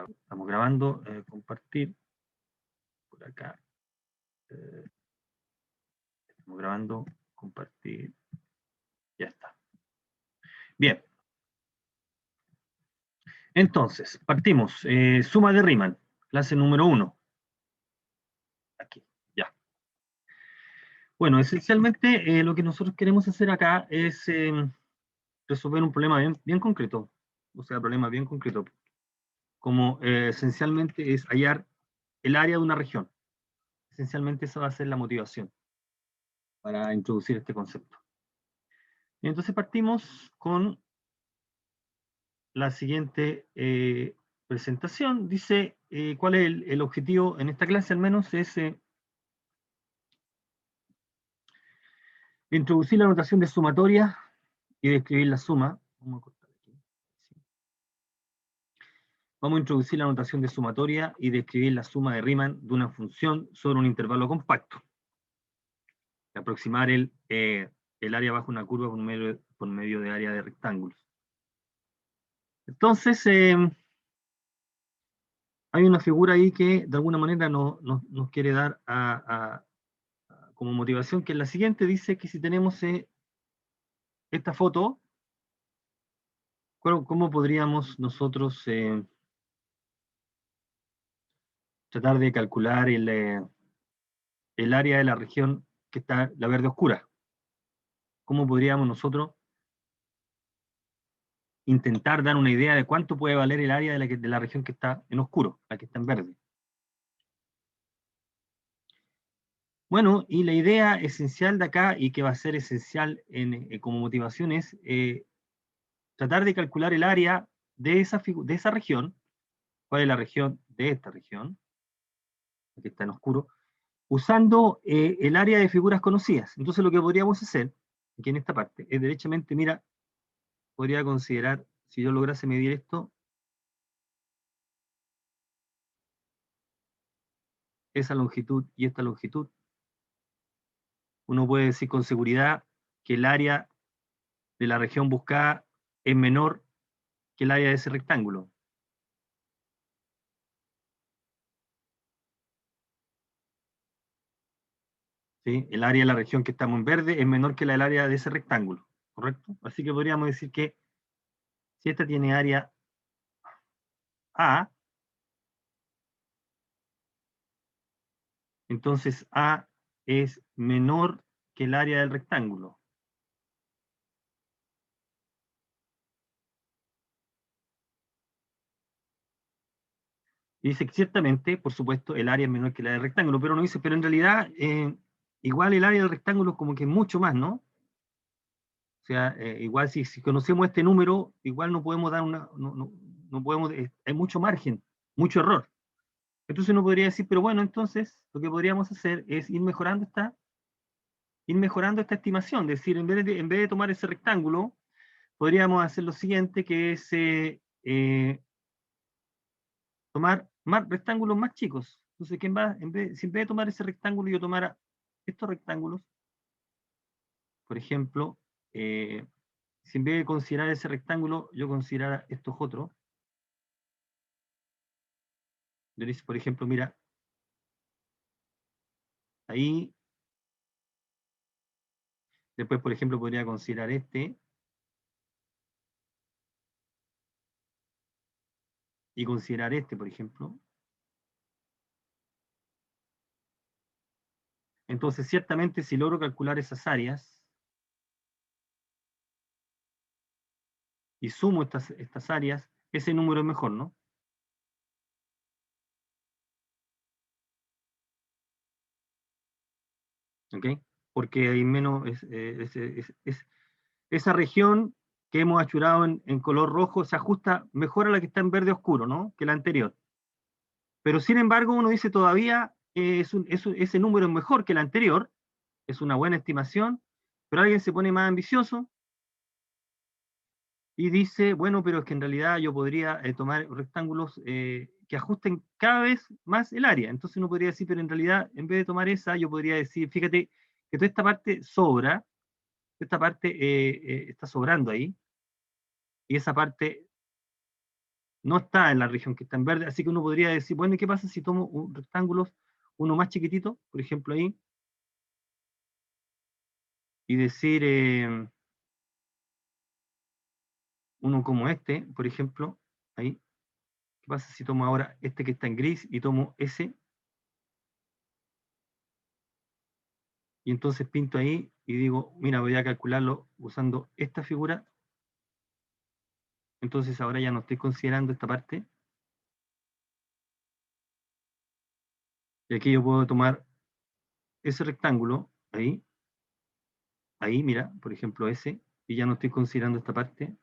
estamos grabando, compartir, por acá, estamos grabando, compartir, ya está. Bien. Entonces, partimos. Suma de Riemann, clase número 1. Aquí, ya. Bueno, esencialmente lo que nosotros queremos hacer acá es resolver un problema bien concreto. O sea, problema bien concreto. Como esencialmente es hallar el área de una región. Esencialmente esa va a ser la motivación para introducir este concepto. Y entonces partimos con la siguiente presentación. Dice, ¿cuál es el objetivo en esta clase? Al menos es introducir la notación de sumatoria y describir la suma. Vamos a cortar aquí. Sí. Vamos a introducir la notación de sumatoria y describir la suma de Riemann de una función sobre un intervalo compacto. Aproximar el área bajo una curva por medio de área de rectángulos. Entonces, hay una figura ahí que de alguna manera nos quiere dar como motivación, que es la siguiente. Dice que si tenemos esta foto, ¿cómo podríamos nosotros tratar de calcular el área de la región que está la verde oscura? ¿Cómo podríamos nosotros intentar dar una idea de cuánto puede valer el área de la región que está en oscuro, la que está en verde? Bueno, y la idea esencial de acá, y que va a ser esencial como motivación, es tratar de calcular el área de esa región. ¿Cuál es la región de esta región, que está en oscuro? Usando el área de figuras conocidas. Entonces lo que podríamos hacer, aquí en esta parte, es derechamente, mira, podría considerar, si yo lograse medir esto, esa longitud y esta longitud, uno puede decir con seguridad que el área de la región buscada es menor que el área de ese rectángulo. ¿Sí? El área de la región que estamos en verde es menor que el área de ese rectángulo, ¿correcto? Así que podríamos decir que si esta tiene área A, entonces A es menor que el área del rectángulo. Y dice que ciertamente, por supuesto, el área es menor que la del rectángulo, pero no dice, pero en realidad, igual el área del rectángulo es como que mucho más, ¿no? O sea, igual si conocemos este número, igual no podemos dar no podemos, hay mucho margen, mucho error. Entonces uno podría decir, pero bueno, entonces lo que podríamos hacer es ir mejorando esta estimación. Es decir, en vez de tomar ese rectángulo, podríamos hacer lo siguiente, que es tomar rectángulos más chicos. Entonces, si en vez de tomar ese rectángulo, yo tomara estos rectángulos, por ejemplo, si en vez de considerar ese rectángulo, yo considerara estos otros, yo dice, por ejemplo, mira, ahí, después, por ejemplo, podría considerar este, y considerar este, por ejemplo. Entonces, ciertamente, si logro calcular esas áreas, y sumo estas áreas, ese número es mejor, ¿no? ¿Ok? Porque hay menos, esa región que hemos achurado en color rojo se ajusta mejor a la que está en verde oscuro, ¿no? Que la anterior. Pero sin embargo, uno dice todavía, ese número es mejor que el anterior, es una buena estimación, pero alguien se pone más ambicioso y dice, bueno, pero es que en realidad yo podría tomar rectángulos que ajusten cada vez más el área. Entonces uno podría decir, pero en realidad, en vez de tomar esa, yo podría decir, fíjate que toda esta parte sobra, esta parte está sobrando ahí, y esa parte no está en la región que está en verde, así que uno podría decir, bueno, ¿y qué pasa si tomo un rectángulo, uno más chiquitito, por ejemplo ahí, y decir uno como este, por ejemplo, ahí, ¿qué pasa si tomo ahora este que está en gris y tomo ese? Y entonces pinto ahí y digo, mira, voy a calcularlo usando esta figura. Entonces ahora ya no estoy considerando esta parte. Y aquí yo puedo tomar ese rectángulo, ahí, mira, por ejemplo ese, y ya no estoy considerando esta parte.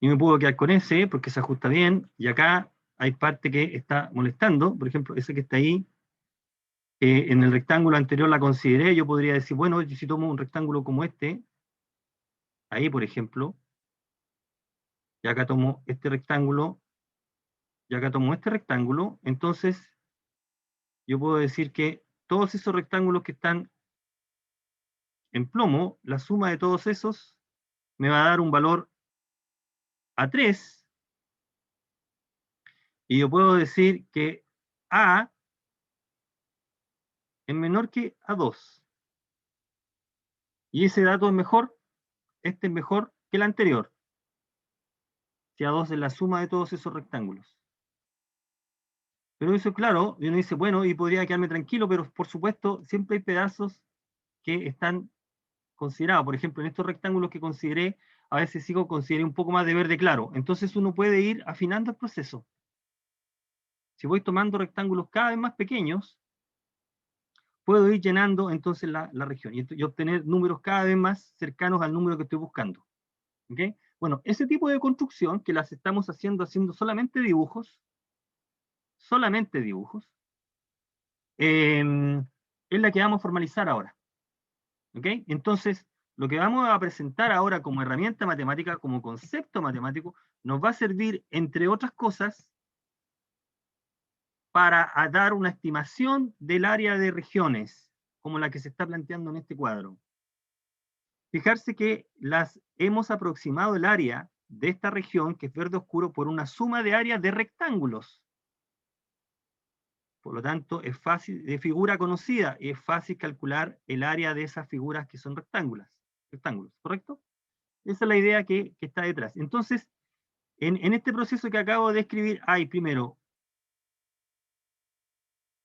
Y me puedo quedar con ese porque se ajusta bien, y acá hay parte que está molestando, por ejemplo, ese que está ahí, en el rectángulo anterior la consideré, yo podría decir, bueno, si tomo un rectángulo como este, ahí por ejemplo, y acá tomo este rectángulo, y acá tomo este rectángulo, entonces yo puedo decir que todos esos rectángulos que están en plomo, la suma de todos esos me va a dar un valor a 3, y yo puedo decir que A es menor que A2. Y ese dato es mejor, este es mejor que el anterior, si A2 es la suma de todos esos rectángulos. Pero eso, claro, y uno dice, bueno, y podría quedarme tranquilo, pero por supuesto, siempre hay pedazos que están considerados. Por ejemplo, en estos rectángulos que consideré, a veces consideré un poco más de verde claro. Entonces uno puede ir afinando el proceso. Si voy tomando rectángulos cada vez más pequeños, puedo ir llenando entonces la región y obtener números cada vez más cercanos al número que estoy buscando. ¿Okay? Bueno, ese tipo de construcción que las estamos haciendo solamente dibujos, es la que vamos a formalizar ahora. ¿Okay? Entonces, lo que vamos a presentar ahora como herramienta matemática, como concepto matemático, nos va a servir, entre otras cosas, para dar una estimación del área de regiones, como la que se está planteando en este cuadro. Fijarse que hemos aproximado el área de esta región, que es verde oscuro, por una suma de áreas de rectángulos. Por lo tanto, es fácil, de figura conocida, y es fácil calcular el área de esas figuras que son rectángulos, ¿correcto? Esa es la idea que está detrás. Entonces, en este proceso que acabo de escribir, hay primero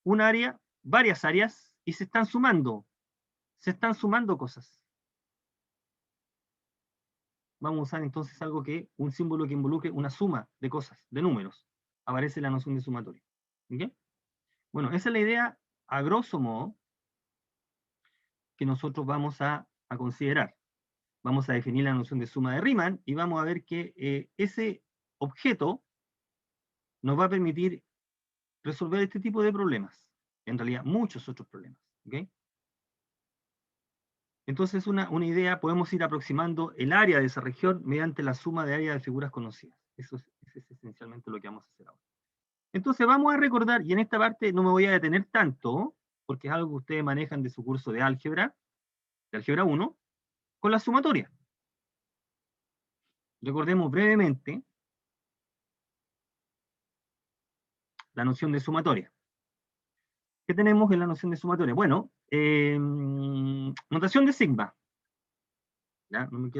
un área, varias áreas, y se están sumando cosas. Vamos a usar entonces un símbolo que involucre una suma de cosas, de números. Aparece la noción de sumatoria. ¿Okay? Bueno, esa es la idea, a grosso modo, que nosotros vamos a considerar. Vamos a definir la noción de suma de Riemann y vamos a ver que ese objeto nos va a permitir resolver este tipo de problemas. En realidad, muchos otros problemas. ¿Okay? Entonces, una idea, podemos ir aproximando el área de esa región mediante la suma de áreas de figuras conocidas. Eso es esencialmente lo que vamos a hacer ahora. Entonces, vamos a recordar, y en esta parte no me voy a detener tanto, porque es algo que ustedes manejan de su curso de álgebra 1, con la sumatoria. Recordemos brevemente la noción de sumatoria. ¿Qué tenemos en la noción de sumatoria? Bueno, notación de sigma. ¿Ya? No me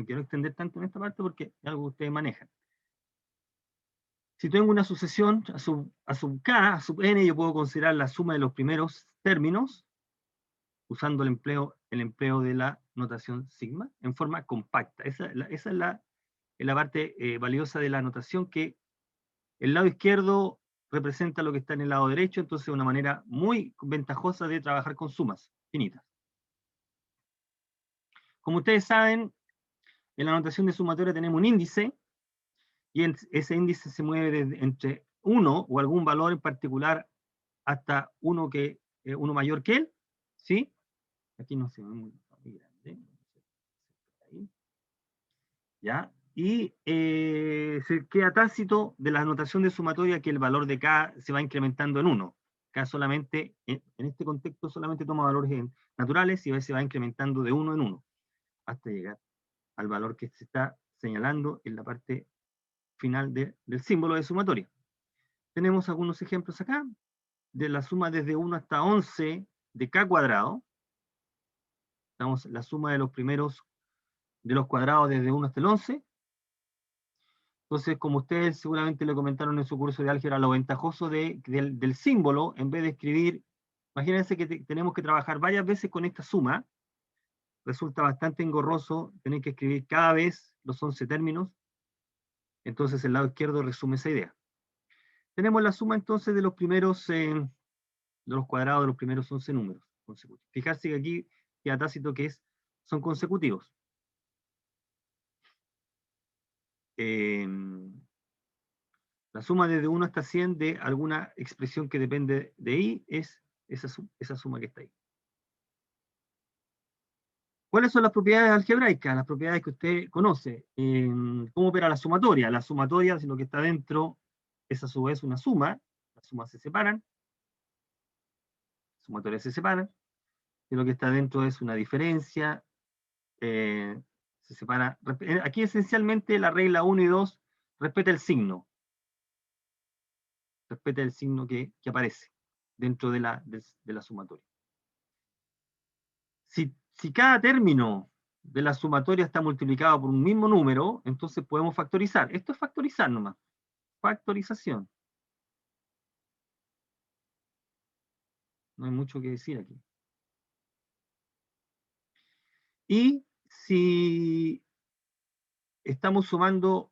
quiero extender tanto en esta parte porque es algo que ustedes manejan. Si tengo una sucesión a sub k, a sub n, yo puedo considerar la suma de los primeros términos usando el empleo de la notación sigma en forma compacta. Esa es la parte valiosa de la notación, que el lado izquierdo representa lo que está en el lado derecho, entonces es una manera muy ventajosa de trabajar con sumas finitas. Como ustedes saben, en la notación de sumatoria tenemos un índice, y ese índice se mueve entre 1 o algún valor en particular hasta uno mayor que él, ¿sí? Aquí no se ve muy grande. ¿Ya? Y se queda tácito de la notación de sumatoria que el valor de K se va incrementando en 1. K solamente, en este contexto, solamente toma valores naturales y a veces va incrementando de 1 en 1 hasta llegar al valor que se está señalando en la parte final del símbolo de sumatoria. Tenemos algunos ejemplos acá, de la suma desde 1 hasta 11 de k cuadrado. Tenemos la suma de los cuadrados desde 1 hasta el 11. Entonces, como ustedes seguramente le comentaron en su curso de álgebra, lo ventajoso del símbolo, en vez de escribir, imagínense que tenemos que trabajar varias veces con esta suma, resulta bastante engorroso tener que escribir cada vez los 11 términos, entonces el lado izquierdo resume esa idea. Tenemos la suma entonces de los cuadrados de los primeros 11 números consecutivos. Fijarse que aquí queda tácito que son consecutivos. La suma desde 1 hasta 100 de alguna expresión que depende de i es esa suma que está ahí. ¿Cuáles son las propiedades algebraicas? Las propiedades que usted conoce. ¿Cómo opera la sumatoria? La sumatoria, si lo que está dentro es a su vez una suma, las sumas se separan, las sumatorias se separan, y lo que está dentro es una diferencia, se separa. Aquí esencialmente la regla 1 y 2 respeta el signo. Respeta el signo que aparece dentro de la sumatoria. Si cada término de la sumatoria está multiplicado por un mismo número, entonces podemos factorizar. Esto es factorizar nomás. Factorización. No hay mucho que decir aquí. Y si estamos sumando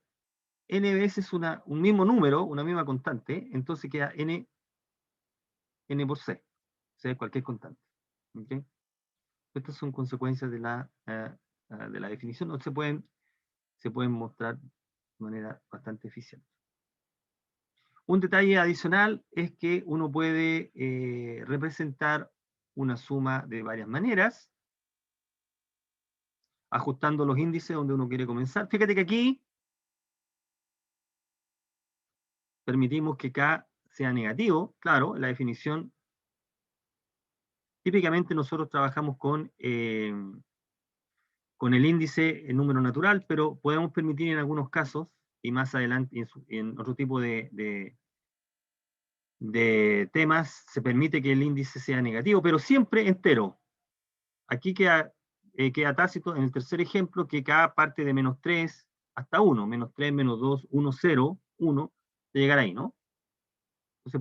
n veces un mismo número, una misma constante, entonces queda n por c. C es cualquier constante. ¿Okay? Estas son consecuencias de la definición, no se pueden mostrar de manera bastante eficiente. Un detalle adicional es que uno puede representar una suma de varias maneras, ajustando los índices donde uno quiere comenzar. Fíjate que aquí permitimos que k sea negativo. Claro, la definición, típicamente nosotros trabajamos con el índice en número natural, pero podemos permitir en algunos casos, y más adelante en otro tipo de temas, se permite que el índice sea negativo, pero siempre entero. Aquí queda tácito en el tercer ejemplo que k parte de menos 3 hasta 1, menos 3, menos 2, 1, 0, 1, de llegar ahí, ¿no? Entonces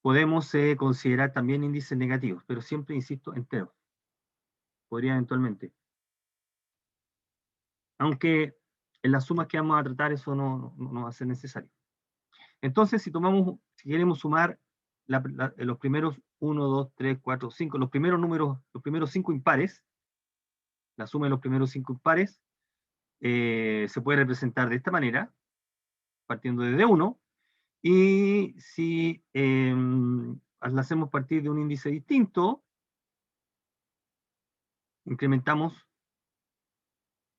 podemos considerar también índices negativos, pero siempre, insisto, enteros. Podría eventualmente. Aunque en las sumas que vamos a tratar eso no va a ser necesario. Entonces, si queremos sumar los primeros 1, 2, 3, 4, 5, los primeros números, los primeros 5 impares, la suma de los primeros 5 impares, se puede representar de esta manera, partiendo desde 1, y si la hacemos partir de un índice distinto, incrementamos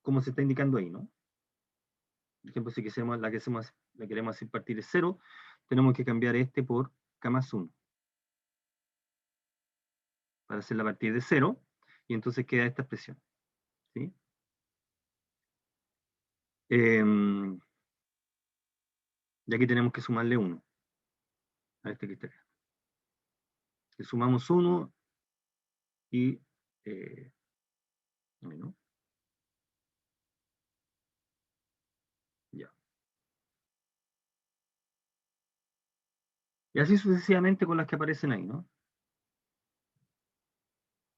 como se está indicando ahí, ¿no? Por ejemplo, si la queremos hacer partir de 0, tenemos que cambiar este por k más 1. Para hacerla partir de 0, y entonces queda esta expresión. ¿Sí? Y aquí tenemos que sumarle 1 a este que está acá. Le sumamos 1 y ¿no? Ya. Y así sucesivamente con las que aparecen ahí, ¿no?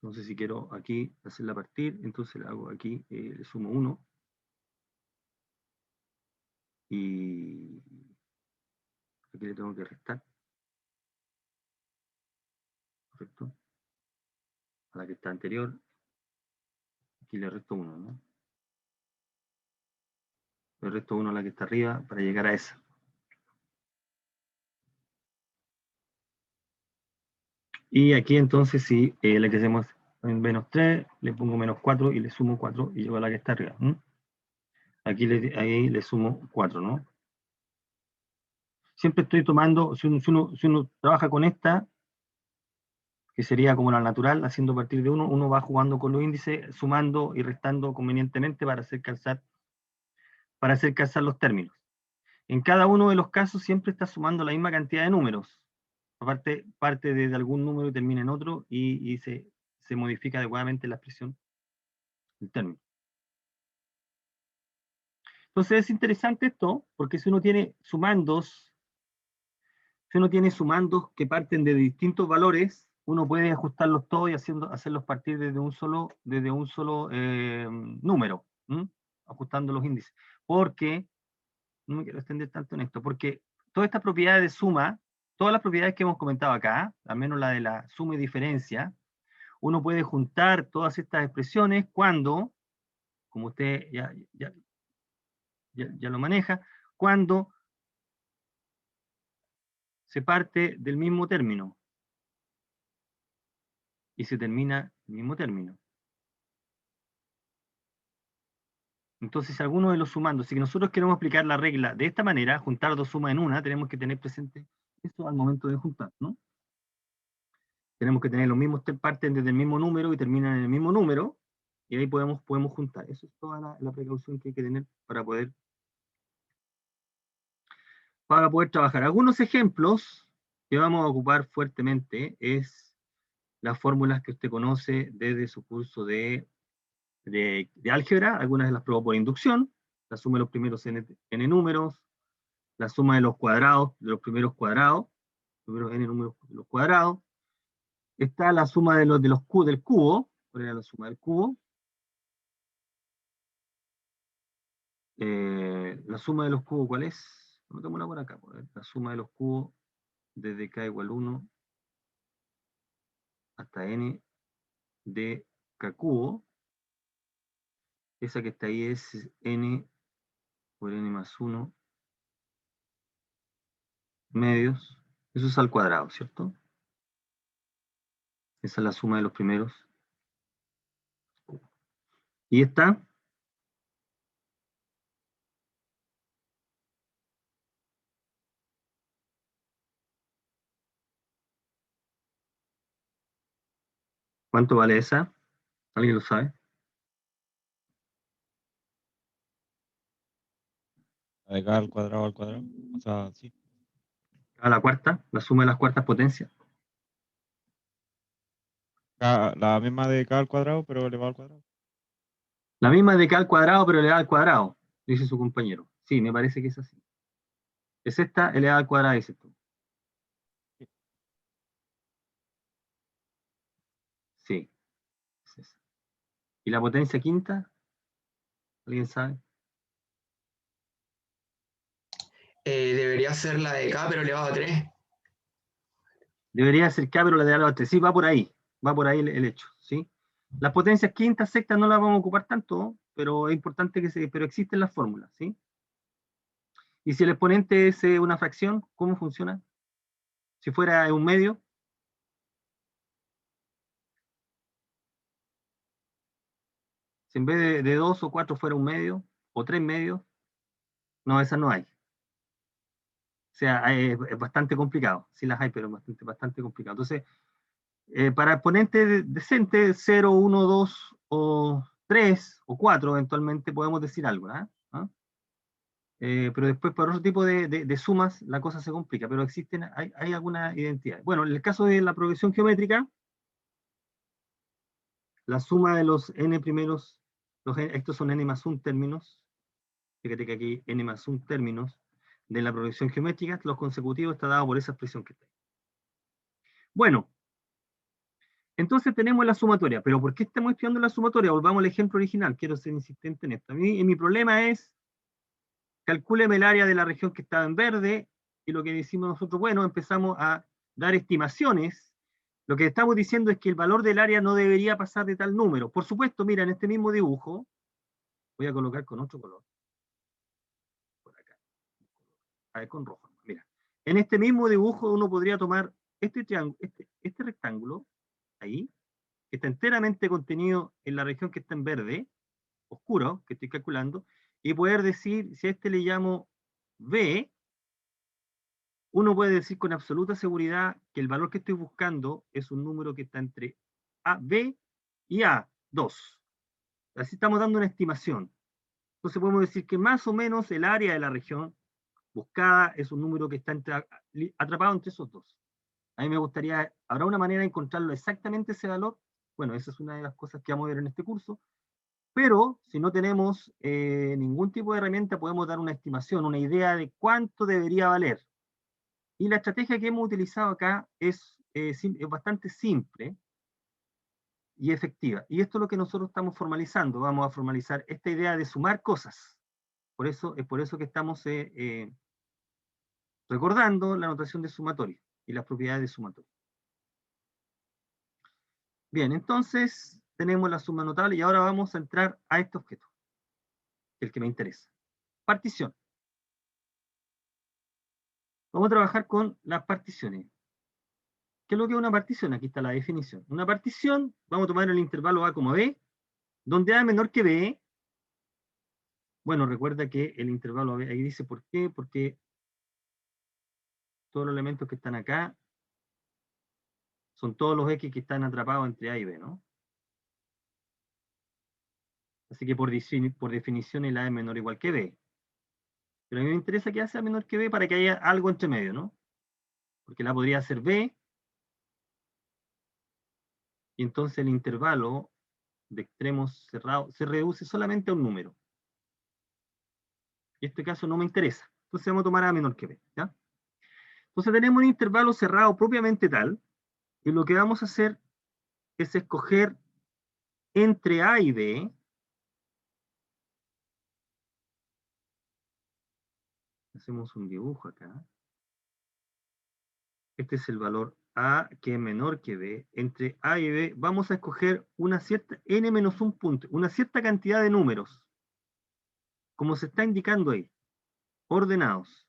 Entonces si quiero aquí hacerla partir, entonces le hago aquí, le sumo 1. Y aquí le tengo que restar. Correcto. A la que está anterior. Aquí le resto 1, ¿no? Le resto 1 a la que está arriba para llegar a esa. Y aquí entonces si le que hacemos en menos 3, le pongo menos 4 y le sumo 4 y llego a la que está arriba. Aquí ahí le sumo 4, ¿no? Siempre estoy tomando, si uno trabaja con esta, que sería como la natural, haciendo a partir de 1, uno va jugando con los índices, sumando y restando convenientemente para hacer calzar los términos. En cada uno de los casos siempre está sumando la misma cantidad de números. Aparte, parte de algún número y termina en otro y se modifica adecuadamente la expresión del término. Entonces es interesante esto, porque si uno tiene sumandos que parten de distintos valores, uno puede ajustarlos todos y hacerlos partir desde un solo número, ajustando los índices. Porque, no me quiero extender tanto en esto, porque todas estas propiedades de suma, todas las propiedades que hemos comentado acá, al menos la de la suma y diferencia, uno puede juntar todas estas expresiones cuando, como usted ya lo maneja, cuando se parte del mismo término y se termina el mismo término. Entonces, si alguno de los sumandos, si nosotros queremos aplicar la regla de esta manera, juntar dos sumas en una, tenemos que tener presente eso al momento de juntar, ¿no? Tenemos que tener los mismos, parten desde el mismo número y terminan en el mismo número, y ahí podemos juntar. Eso es toda la precaución que hay que tener para poder trabajar. Algunos ejemplos que vamos a ocupar fuertemente es las fórmulas que usted conoce desde su curso de álgebra. Algunas las probó por inducción, la suma de los primeros n números, la suma de los cuadrados, de los primeros cuadrados, primeros n números de los cuadrados. Está la suma del cubo, ¿cuál era la suma del cubo? La suma de los cubos, ¿cuál es? Anotémosla por acá, la suma de los cubos desde k igual 1 hasta n de k cubo. Esa que está ahí es n por n más 1 medios. Eso es al cuadrado, ¿cierto? Esa es la suma de los primeros. Y esta, ¿cuánto vale esa? ¿Alguien lo sabe? De k al cuadrado al cuadrado. O sea, sí. A la cuarta, la suma de las cuartas potencias. La misma de k al cuadrado, pero elevado al cuadrado. La misma de k al cuadrado, pero elevada al cuadrado, dice su compañero. Sí, me parece que es así. Es esta elevada al cuadrado, dice tú. Sí, es esa. ¿Y la potencia quinta? ¿Alguien sabe? Debería ser la de K, pero elevado a 3. Debería ser k, pero la de a 3. Sí, va por ahí el hecho, ¿sí? Las potencias quintas, sextas no las vamos a ocupar tanto, pero es importante pero existen las fórmulas, ¿sí? Y si el exponente es una fracción, ¿cómo funciona? Si fuera un medio, si en vez de 2 o 4 fuera un medio, o 3 medios, no, esas no hay. O sea, es bastante complicado. Sí las hay, pero es bastante complicado. Entonces, para exponente decente, 0, 1, 2 o 3 o 4, eventualmente podemos decir algo, ¿no? Pero después para otro tipo de sumas la cosa se complica, pero hay alguna identidad. Bueno, en el caso de la progresión geométrica, la suma de los n primeros, estos son n más 1 términos, fíjate que aquí n más 1 términos de la progresión geométrica, los consecutivos está dado por esa expresión que está ahí. Bueno, entonces tenemos la sumatoria, pero ¿por qué estamos estudiando la sumatoria? Volvamos al ejemplo original, quiero ser insistente en esto. Mi problema es, calcúleme el área de la región que estaba en verde, y lo que decimos nosotros, bueno, empezamos a dar estimaciones. Lo que estamos diciendo es que el valor del área no debería pasar de tal número. Por supuesto, mira, en este mismo dibujo, voy a colocar con otro color, por acá, a ver, con rojo, mira. En este mismo dibujo uno podría tomar este triángulo, este rectángulo, ahí, que está enteramente contenido en la región que está en verde, oscuro, que estoy calculando, y poder decir, si a este le llamo B, uno puede decir con absoluta seguridad que el valor que estoy buscando es un número que está entre A, B y A2. Así estamos dando una estimación. Entonces podemos decir que más o menos el área de la región buscada es un número que está atrapado entre esos dos. A mí me gustaría, ¿habrá una manera de encontrarlo exactamente ese valor? Bueno, esa es una de las cosas que vamos a ver en este curso. Pero si no tenemos ningún tipo de herramienta, podemos dar una estimación, una idea de cuánto debería valer. Y la estrategia que hemos utilizado acá es bastante simple y efectiva. Y esto es lo que nosotros estamos formalizando. Vamos a formalizar esta idea de sumar cosas. Es por eso que estamos recordando la notación de sumatorio y las propiedades de sumatorio. Bien, entonces tenemos la suma notable y ahora vamos a entrar a este objeto, el que me interesa. Partición. Vamos a trabajar con las particiones. ¿Qué es lo que es una partición? Aquí está la definición. Una partición, vamos a tomar el intervalo A como B, donde A es menor que B. Bueno, recuerda que el intervalo B, ahí dice por qué, porque todos los elementos que están acá son todos los X que están atrapados entre A y B, ¿no? Así que por definición el A es menor o igual que B. Pero a mí me interesa que A sea menor que B para que haya algo entre medio, ¿no? Porque la podría ser B, y entonces el intervalo de extremos cerrados se reduce solamente a un número. Y este caso no me interesa. Entonces vamos a tomar A menor que B, ¿ya? Entonces tenemos un intervalo cerrado propiamente tal, y lo que vamos a hacer es escoger entre A y B, hacemos un dibujo acá, este es el valor A que es menor que B, entre A y B vamos a escoger una cierta n-1 punto, una cierta cantidad de números, como se está indicando ahí, ordenados,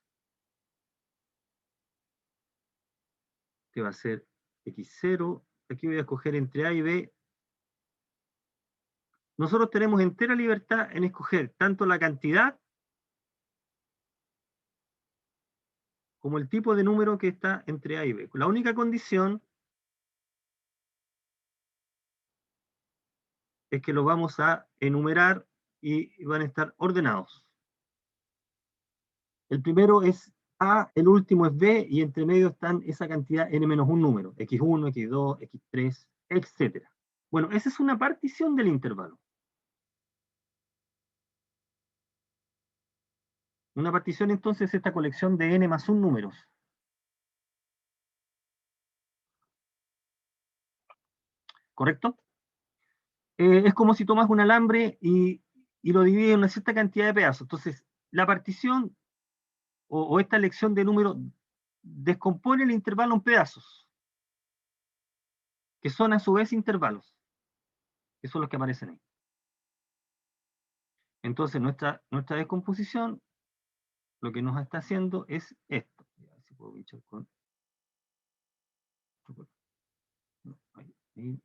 que va a ser x0, aquí voy a escoger entre A y B. Nosotros tenemos entera libertad en escoger tanto la cantidad como el tipo de número que está entre A y B. La única condición es que los vamos a enumerar y van a estar ordenados. El primero es A, el último es B, y entre medio están esa cantidad n menos un número, x1, x2, x3, etc. Bueno, esa es una partición del intervalo. Una partición entonces es esta colección de n más un números. ¿Correcto? Es como si tomas un alambre y lo divides en una cierta cantidad de pedazos. Entonces, la partición o esta elección de número descompone el intervalo en pedazos, que son a su vez intervalos, que son los que aparecen ahí. Entonces, nuestra descomposición lo que nos está haciendo es esto. A ver si puedo pinchar con... No, ahí.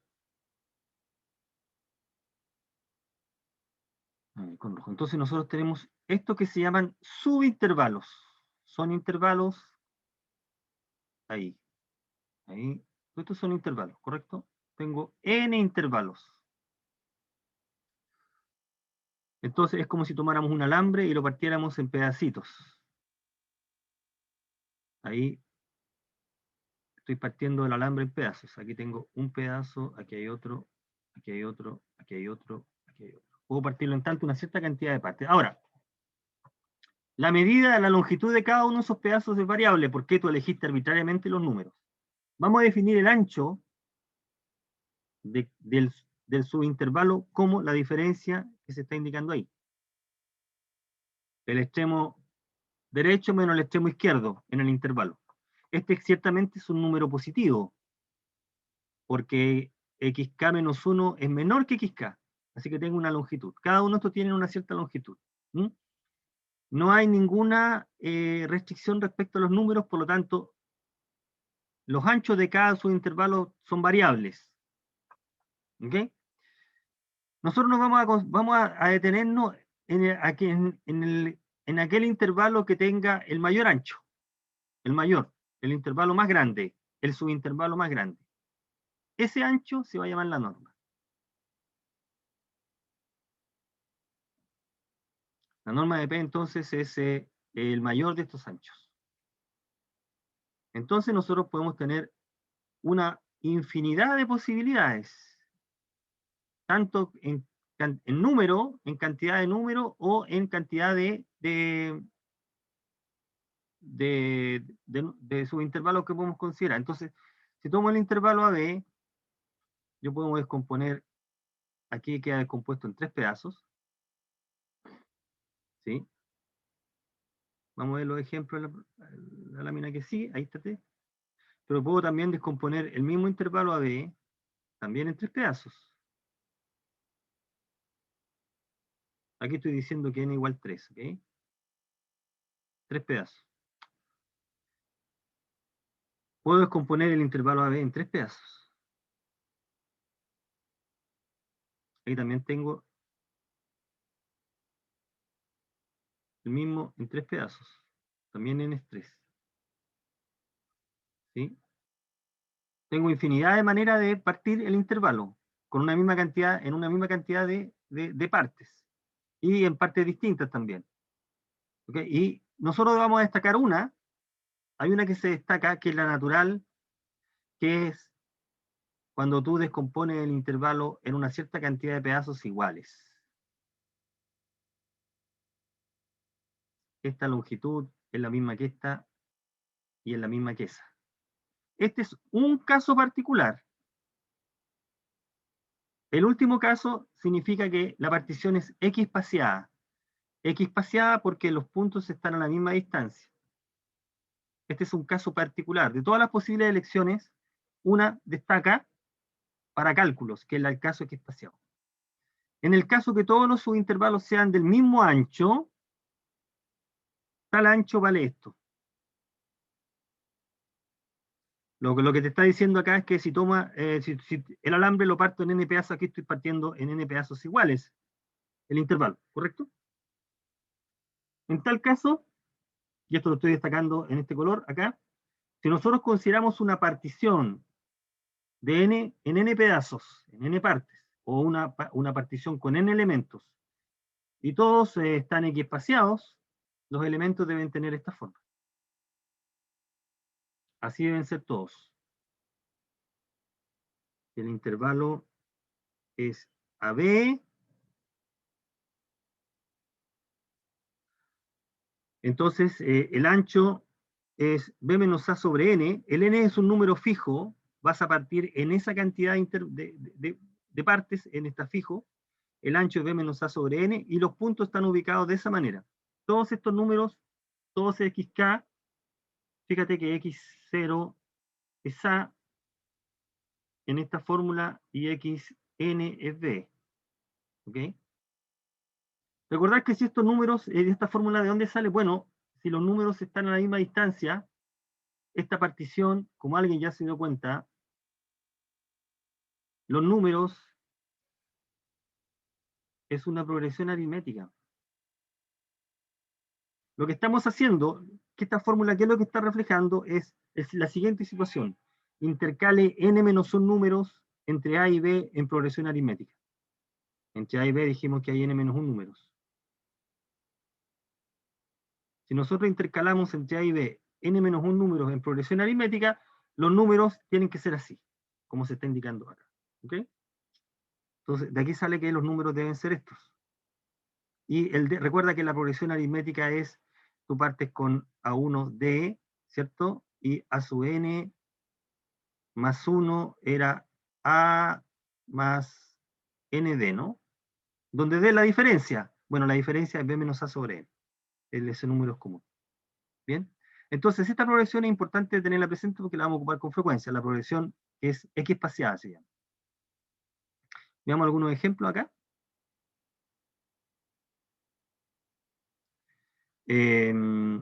Con rojo. Entonces nosotros tenemos esto que se llaman subintervalos. Son intervalos ahí. Ahí. Estos son intervalos, ¿correcto? Tengo n intervalos. Entonces es como si tomáramos un alambre y lo partiéramos en pedacitos. Ahí estoy partiendo el alambre en pedazos. Aquí tengo un pedazo, aquí hay otro, aquí hay otro, aquí hay otro, aquí hay otro. Puedo partirlo en tanto una cierta cantidad de partes. Ahora, la medida de la longitud de cada uno de esos pedazos es variable porque tú elegiste arbitrariamente los números. Vamos a definir el ancho del subintervalo como la diferencia que se está indicando ahí. El extremo derecho menos el extremo izquierdo en el intervalo. Este ciertamente es un número positivo, porque xk menos 1 es menor que xk, así que tengo una longitud. Cada uno de estos tiene una cierta longitud. ¿Mm? No hay ninguna restricción respecto a los números, por lo tanto, los anchos de cada subintervalo son variables. ¿Ok? Nosotros nos vamos a detenernos en aquel intervalo que tenga el mayor ancho. el mayor, el intervalo más grande, el subintervalo más grande. Ese ancho se va a llamar la norma. La norma de P entonces es el mayor de estos anchos. Entonces nosotros podemos tener una infinidad de posibilidades, tanto en número, en cantidad de número o en cantidad de subintervalos que podemos considerar. Entonces, si tomo el intervalo AB, yo puedo descomponer, aquí queda descompuesto en 3 pedazos. ¿Sí? Vamos a ver los ejemplos de la lámina que sí, ahí está. Pero puedo también descomponer el mismo intervalo AB, también en 3 pedazos. Aquí estoy diciendo que n igual 3, ¿ok? 3 pedazos. Puedo descomponer el intervalo AB en 3 pedazos. Ahí también tengo el mismo en 3 pedazos. También n es 3. ¿Sí? Tengo infinidad de maneras de partir el intervalo con una misma cantidad, en una misma cantidad de partes. Y en partes distintas también. ¿Okay? Y nosotros vamos a destacar una. Hay una que se destaca, que es la natural, que es cuando tú descompones el intervalo en una cierta cantidad de pedazos iguales. Esta longitud es la misma que esta y es la misma que esa. Este es un caso particular. El último caso significa que la partición es X espaciada. X espaciada porque los puntos están a la misma distancia. Este es un caso particular. De todas las posibles elecciones, una destaca para cálculos, que es el caso X espaciado. En el caso que todos los subintervalos sean del mismo ancho, tal ancho vale esto. Lo que te está diciendo acá es que si toma, si el alambre lo parto en n pedazos, aquí estoy partiendo en n pedazos iguales, el intervalo, ¿correcto? En tal caso, y esto lo estoy destacando en este color acá, si nosotros consideramos una partición de n en n pedazos, en n partes, o una partición con n elementos, y todos están equiespaciados, los elementos deben tener esta forma. Así deben ser todos. El intervalo es AB. Entonces, el ancho es B menos A sobre N. El N es un número fijo. Vas a partir en esa cantidad de partes, en esta fijo. El ancho es B menos A sobre N. Y los puntos están ubicados de esa manera. Todos estos números, todos XK, fíjate que X0 es A en esta fórmula y XN es B. ¿Ok? Recordad que si estos números, de esta fórmula, ¿de dónde sale? Bueno, si los números están a la misma distancia, esta partición, como alguien ya se dio cuenta, los números es una progresión aritmética. Lo que estamos haciendo, que esta fórmula, ¿qué es lo que está reflejando? Es la siguiente situación. Intercale n menos 1 números entre A y B en progresión aritmética. Entre A y B dijimos que hay n menos 1 números. Si nosotros intercalamos entre A y B n menos 1 números en progresión aritmética, los números tienen que ser así, como se está indicando acá. ¿Ok? Entonces, de aquí sale que los números deben ser estos. Y recuerda que la progresión aritmética es, tú partes con A1D, ¿cierto? Y A sub n más 1 era A más ND, ¿no? Donde D es la diferencia. Bueno, la diferencia es B menos A sobre N. Ese número es común. ¿Bien? Entonces, esta progresión es importante tenerla presente porque la vamos a ocupar con frecuencia. La progresión es X espaciada, se llama. Veamos algunos ejemplos acá.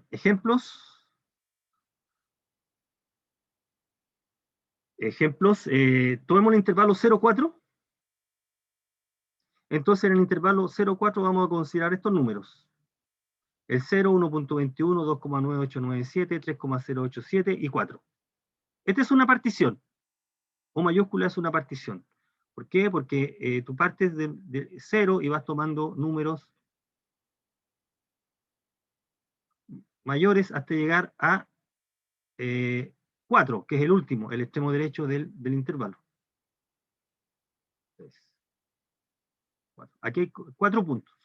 Ejemplos. Tomemos el intervalo 0,4. Entonces, en el intervalo 0,4 vamos a considerar estos números. El 0, 1.21, 2,9897, 3,087 y 4. Esta es una partición. O mayúscula es una partición. ¿Por qué? Porque tú partes de 0 y vas tomando números mayores hasta llegar a 4, que es el último, el extremo derecho del intervalo. Aquí hay 4 puntos.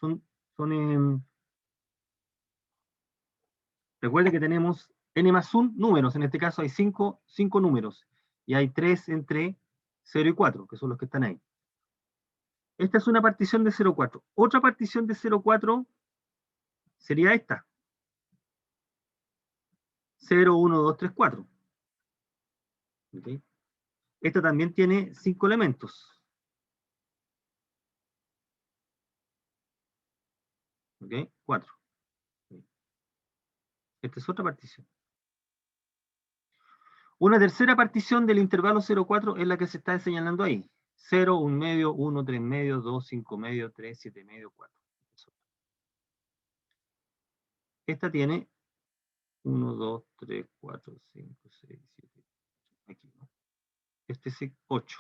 Recuerde que tenemos n más 1 números. En este caso hay 5 números. Y hay 3 entre 0 y 4, que son los que están ahí. Esta es una partición de 0,4. Otra partición de 0,4 sería esta. 0, 1, 2, 3, 4. ¿Okay? Esta también tiene 5 elementos. ¿Ok? 4. Esta es otra partición. Una tercera partición del intervalo 0,4 es la que se está señalando ahí. 0, 1 medio, 1, 3 medios, 2, 5 medios, 3, 7 medios, 4. Esta tiene 1, 2, 3, 4, 5, 6, 7, aquí, ¿no? Este es 8.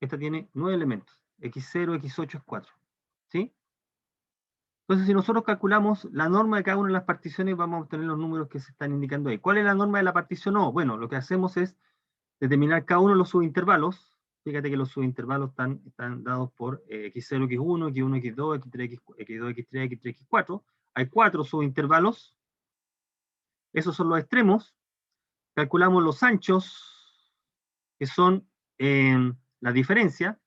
Esta tiene 9 elementos. X0, X8 es 4. ¿Sí? Entonces, si nosotros calculamos la norma de cada una de las particiones, vamos a obtener los números que se están indicando ahí. ¿Cuál es la norma de la partición O? Bueno, lo que hacemos es determinar cada uno de los subintervalos. Fíjate que los subintervalos están dados por X0, X1, X1, X2, X3, X2, X3, X3, X4. Hay 4 subintervalos. Esos son los extremos. Calculamos los anchos, que son la diferencia.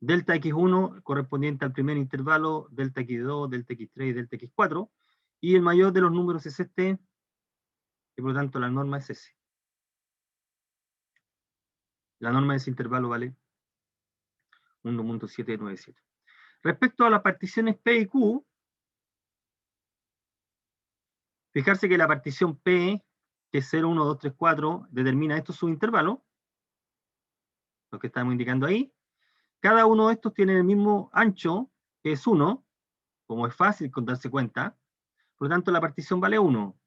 Delta X1 correspondiente al primer intervalo, delta X2, delta X3 y delta X4. Y el mayor de los números es este, y por lo tanto la norma es ese. La norma de ese intervalo vale 1.797. Respecto a las particiones P y Q, fijarse que la partición P, que es 0, 1, 2, 3, 4, determina estos subintervalos, los que estamos indicando ahí. Cada uno de estos tiene el mismo ancho, que es 1, como es fácil con darse cuenta. Por lo tanto, la partición vale 1.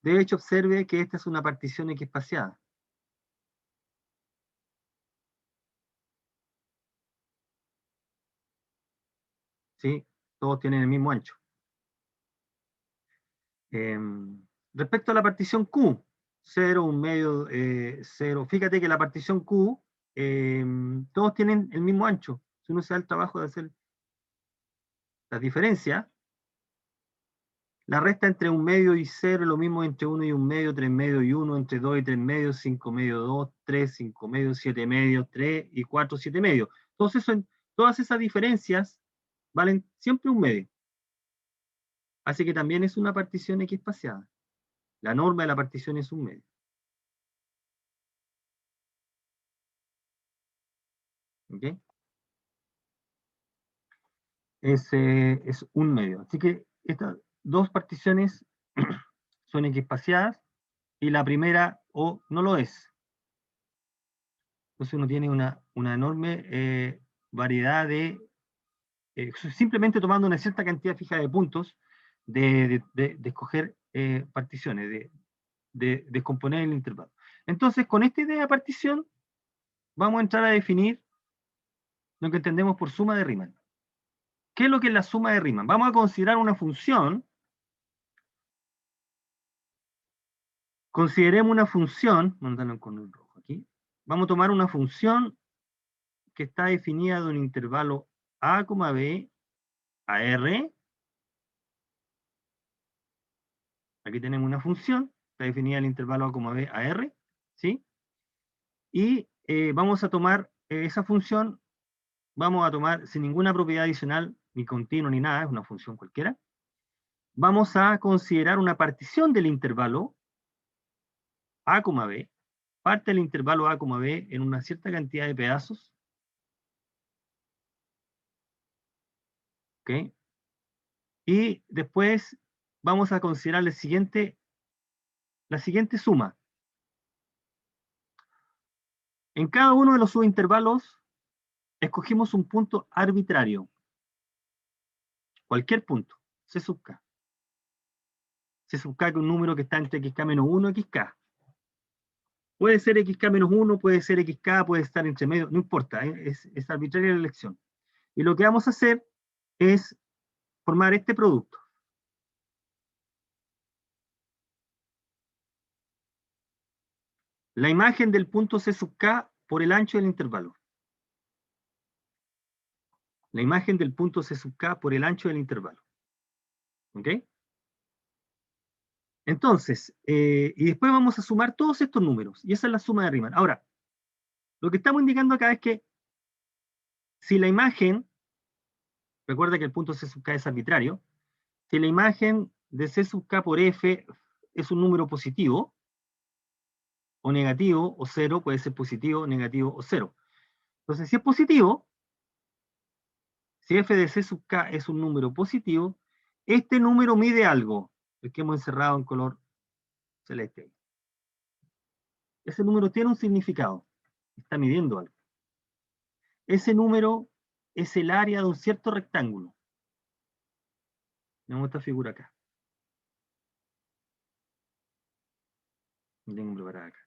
De hecho, observe que esta es una partición X-espaciada. ¿Sí? Todos tienen el mismo ancho. Respecto a la partición Q, 0, 1 medio, 0. Fíjate que la partición Q, todos tienen el mismo ancho. Si uno se da el trabajo de hacer la diferencia, la resta entre 1 medio y 0 es lo mismo entre 1 y 1 medio, 3 medios y 1, entre 2 y 3 medios, 5 medios, 2, 3, 5 medios, 7 medios, 3 y 4, 7 medios. Entonces, todas esas diferencias valen siempre 1 medio. Así que también es una partición X-espaciada. La norma de la partición es 1 medio. ¿Ok? Es 1 medio. Así que estas dos particiones son X-espaciadas y la primera O no lo es. Entonces uno tiene una enorme variedad de, simplemente tomando una cierta cantidad fija de puntos, de escoger particiones, de descomponer el intervalo. Entonces, con esta idea de partición, vamos a entrar a definir lo que entendemos por suma de Riemann. ¿Qué es lo que es la suma de Riemann? Vamos a considerar una función. Consideremos una función, mandarlo con el rojo aquí. Vamos a tomar una función que está definida de un intervalo a, b a r. Aquí tenemos una función, está definida el intervalo a, b a r, ¿sí? Y vamos a tomar esa función, vamos a tomar sin ninguna propiedad adicional, ni continua ni nada, es una función cualquiera. Vamos a considerar una partición del intervalo a, b, parte del intervalo a, b en una cierta cantidad de pedazos. ¿Ok? Y después vamos a considerar la siguiente suma. En cada uno de los subintervalos escogimos un punto arbitrario. cualquier punto, C sub k. C sub k, que es un número que está entre xk menos 1 y xk. Puede ser xk menos 1, puede ser xk, puede estar entre medio, no importa, es arbitraria la elección. Y lo que vamos a hacer es formar este producto. La imagen del punto C sub k por el ancho del intervalo. La imagen del punto C sub k por el ancho del intervalo. ¿Ok? Entonces, y después vamos a sumar todos estos números, y esa es la suma de Riemann. Ahora, lo que estamos indicando acá es que si la imagen, recuerda que el punto C sub k es arbitrario, si la imagen de C sub k por F es un número positivo, o negativo, o cero, puede ser positivo, negativo, o cero. Entonces, si es positivo, si F de C sub k es un número positivo, este número mide algo, el que hemos encerrado en color celeste. Ese número tiene un significado, está midiendo algo. Ese número es el área de un cierto rectángulo. Tenemos esta figura acá. Tengo preparada acá.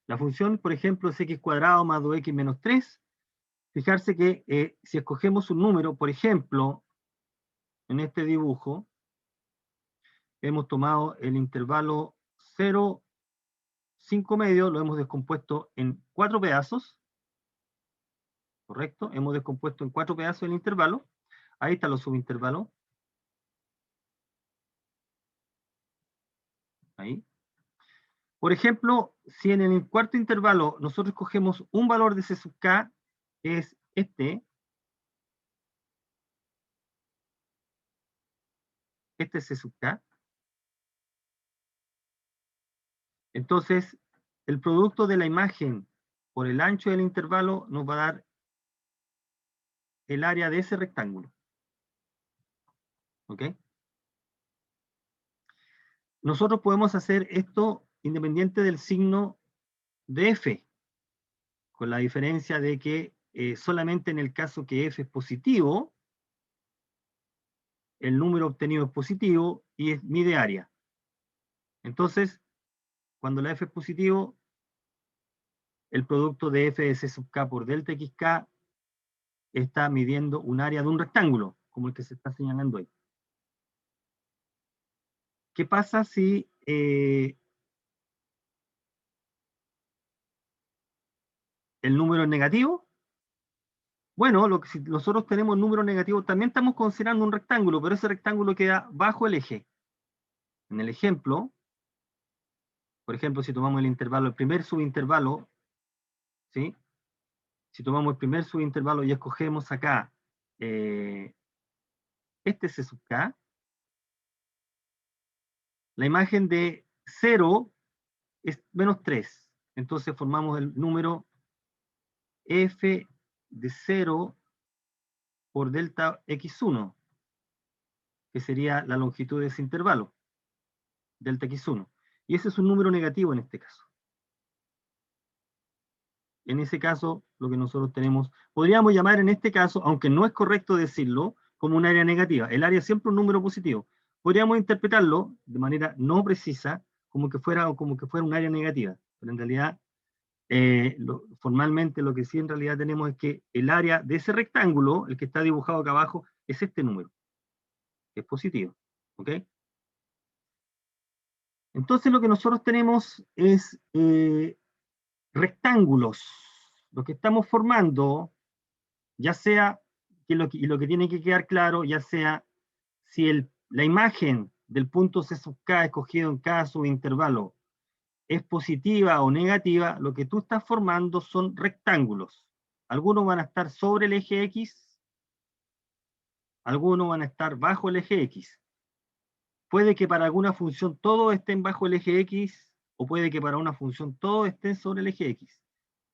La función, por ejemplo, es x cuadrado más 2x menos 3. Fijarse que si escogemos un número, por ejemplo, en este dibujo, hemos tomado el intervalo 0, 5 medio, lo hemos descompuesto en 4 pedazos. ¿Correcto? Hemos descompuesto en 4 pedazos el intervalo. Ahí están los subintervalos. Ahí. Por ejemplo, si en el cuarto intervalo nosotros cogemos un valor de C sub k, que es este es C sub k, entonces el producto de la imagen por el ancho del intervalo nos va a dar el área de ese rectángulo. ¿Ok? Nosotros podemos hacer esto independiente del signo de F, con la diferencia de que solamente en el caso que F es positivo, el número obtenido es positivo y mide área. Entonces, cuando la F es positivo, el producto de F de C sub k por delta xk está midiendo un área de un rectángulo, como el que se está señalando ahí. ¿Qué pasa si el número es negativo? Bueno, si nosotros tenemos número negativo, también estamos considerando un rectángulo, pero ese rectángulo queda bajo el eje. En el ejemplo, por ejemplo, si tomamos el intervalo, el primer subintervalo, ¿sí? Si tomamos el primer subintervalo y escogemos acá este C sub k, la imagen de 0 es menos 3. Entonces formamos el número F de 0 por delta x1, que sería la longitud de ese intervalo, delta x1. Y ese es un número negativo en este caso. En ese caso, lo que nosotros tenemos, podríamos llamar en este caso, aunque no es correcto decirlo, como un área negativa. El área es siempre un número positivo. Podríamos interpretarlo de manera no precisa, como que fuera un área negativa. Pero en realidad, formalmente lo que sí en realidad tenemos es que el área de ese rectángulo, el que está dibujado acá abajo, es este número, que es positivo. ¿Ok? Entonces lo que nosotros tenemos es rectángulos. Lo que estamos formando, ya sea, y lo que tiene que quedar claro, ya sea si la imagen del punto C sub k escogido en cada subintervalo es positiva o negativa, lo que tú estás formando son rectángulos. Algunos van a estar sobre el eje X, algunos van a estar bajo el eje X. Puede que para alguna función todos estén bajo el eje X, o puede que para una función todos estén sobre el eje X.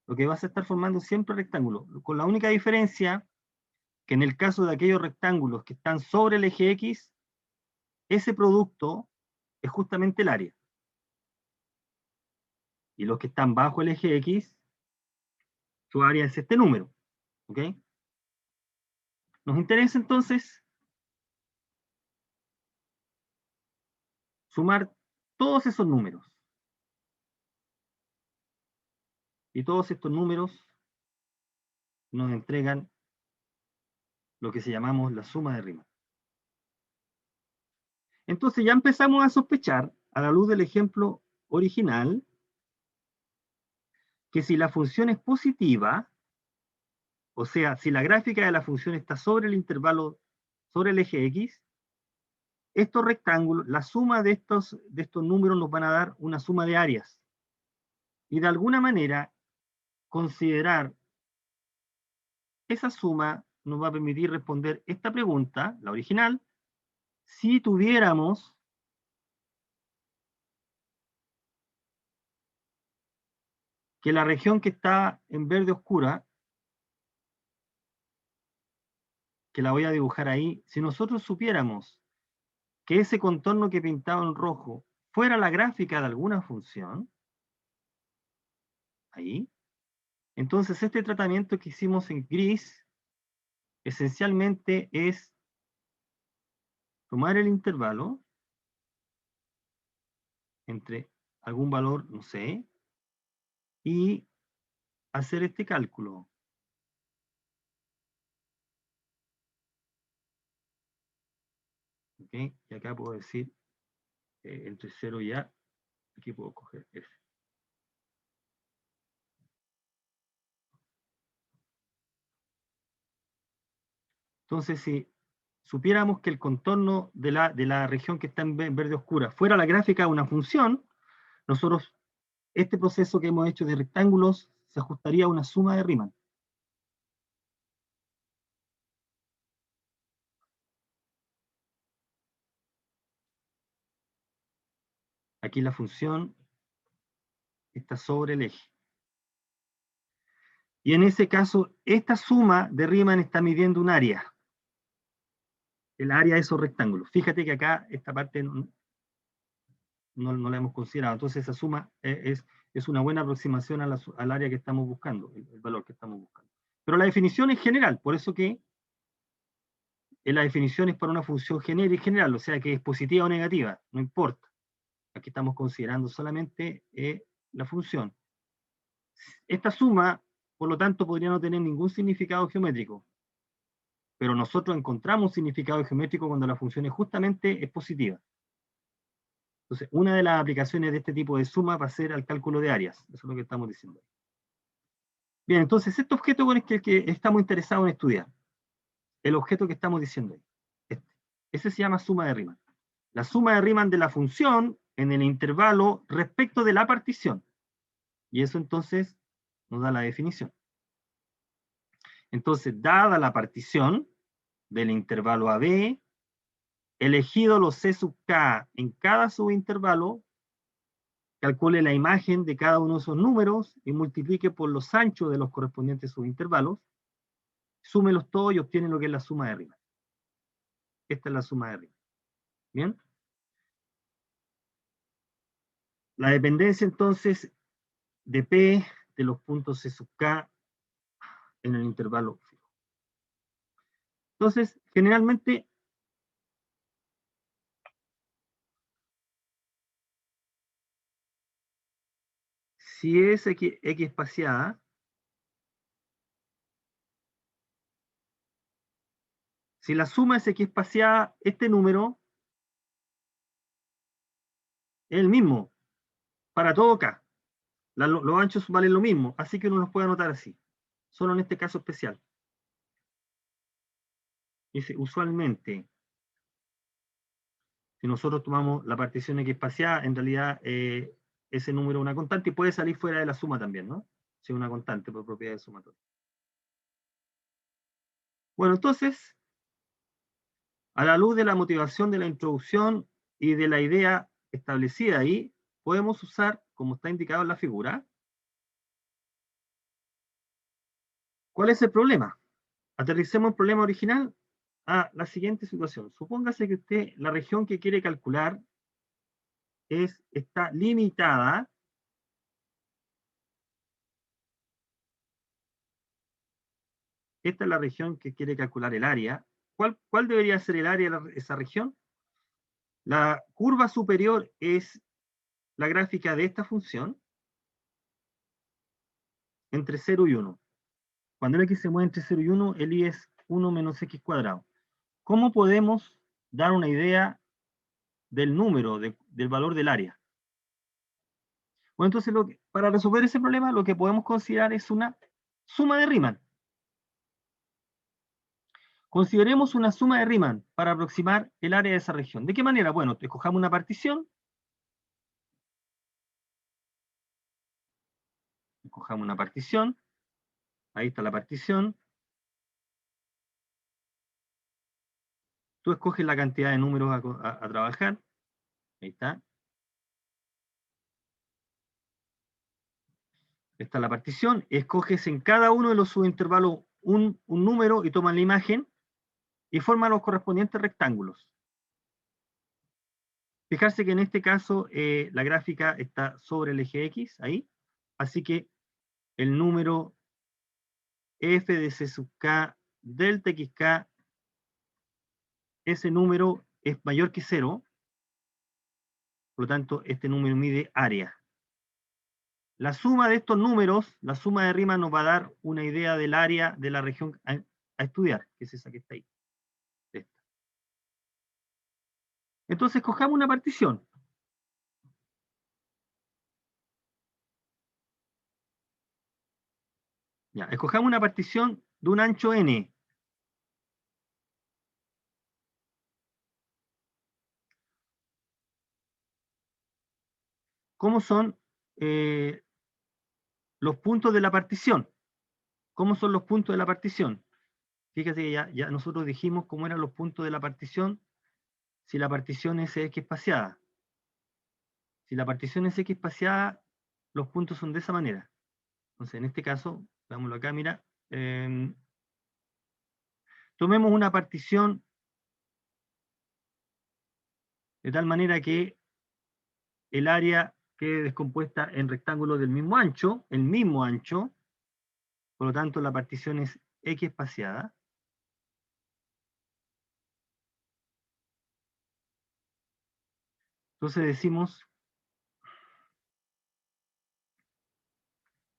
Lo que vas a estar formando siempre rectángulos, con la única diferencia que en el caso de aquellos rectángulos que están sobre el eje X, ese producto es justamente el área. Y los que están bajo el eje X, su área es este número. ¿Ok? Nos interesa entonces sumar todos esos números. Y todos estos números nos entregan lo que se llamamos la suma de Riemann. Entonces ya empezamos a sospechar, a la luz del ejemplo original, que si la función es positiva, o sea, si la gráfica de la función está sobre el intervalo, sobre el eje X, estos rectángulos, la suma de estos números nos van a dar una suma de áreas. Y de alguna manera, considerar esa suma nos va a permitir responder esta pregunta, la original, si tuviéramos que la región que está en verde oscura, que la voy a dibujar ahí, si nosotros supiéramos que ese contorno que pintaba en rojo fuera la gráfica de alguna función, ahí, entonces este tratamiento que hicimos en gris, esencialmente es tomar el intervalo entre algún valor, no sé, y hacer este cálculo. ¿Ok? Y acá puedo decir entre 0 y A, aquí puedo coger F. Entonces, si supiéramos que el contorno de la región que está en verde oscura fuera la gráfica de una función, nosotros, este proceso que hemos hecho de rectángulos, se ajustaría a una suma de Riemann. Aquí la función está sobre el eje. Y en ese caso, esta suma de Riemann está midiendo un área. El área de esos rectángulos. Fíjate que acá esta parte no la hemos considerado. Entonces esa suma es una buena aproximación al área que estamos buscando, el valor que estamos buscando. Pero la definición es general, por eso que la definición es para una función genérica y general, o sea que es positiva o negativa, no importa. Aquí estamos considerando solamente la función. Esta suma, por lo tanto, podría no tener ningún significado geométrico, pero nosotros encontramos significado geométrico cuando la función es positiva. Entonces, una de las aplicaciones de este tipo de suma va a ser al cálculo de áreas. Eso es lo que estamos diciendo. Bien, entonces, este objeto con el que estamos interesados en estudiar, el objeto que estamos diciendo ahí, ese se llama suma de Riemann. La suma de Riemann de la función en el intervalo respecto de la partición. Y eso entonces nos da la definición. Entonces, dada la partición del intervalo AB, elegido los C sub K en cada subintervalo, calcule la imagen de cada uno de esos números y multiplique por los anchos de los correspondientes subintervalos, súmelos todos y obtiene lo que es la suma de Riemann. Esta es la suma de Riemann. ¿Bien? La dependencia entonces de P de los puntos C sub K en el intervalo fijo. Entonces, generalmente, si es X espaciada, si la suma es X espaciada, este número es el mismo para todo K. Los anchos valen lo mismo, así que uno los puede anotar así. Solo en este caso especial. Dice, usualmente, si nosotros tomamos la partición X espaciada, en realidad ese número es una constante y puede salir fuera de la suma también, ¿no? Si es una constante por propiedades sumatorias. Bueno, entonces, a la luz de la motivación de la introducción y de la idea establecida ahí, podemos usar, como está indicado en la figura, ¿cuál es el problema? Aterricemos el problema original a la siguiente situación. Supóngase que usted, la región que quiere calcular está limitada esta es la región que quiere calcular el área. ¿Cuál debería ser el área de esa región? La curva superior es la gráfica de esta función entre 0 y 1. Cuando el x se mueve entre 0 y 1, el y es 1 menos x cuadrado. ¿Cómo podemos dar una idea del número, del valor del área? Bueno, entonces para resolver ese problema lo que podemos considerar es una suma de Riemann. Consideremos una suma de Riemann para aproximar el área de esa región. ¿De qué manera? Bueno, escojamos una partición. Escojamos una partición. Ahí está la partición. Tú escoges la cantidad de números a trabajar. Ahí está. Esta es la partición. Escoges en cada uno de los subintervalos un número y tomas la imagen y forman los correspondientes rectángulos. Fijarse que en este caso la gráfica está sobre el eje X, ahí. Así que el número f de c sub k delta xk, ese número es mayor que 0. Por lo tanto, este número mide área. La suma de estos números, la suma de Riemann nos va a dar una idea del área de la región a estudiar, que es esa que está ahí. Esta. Entonces, cojamos una partición. Ya, escojamos una partición de un ancho n. ¿Cómo son los puntos de la partición? ¿Cómo son los puntos de la partición? Fíjate que ya nosotros dijimos cómo eran los puntos de la partición si la partición es X espaciada. Si la partición es X espaciada, los puntos son de esa manera. Entonces, en este caso, veámoslo acá, mira. Tomemos una partición de tal manera que el área quede descompuesta en rectángulos del mismo ancho, el mismo ancho, por lo tanto la partición es X espaciada. Entonces decimos,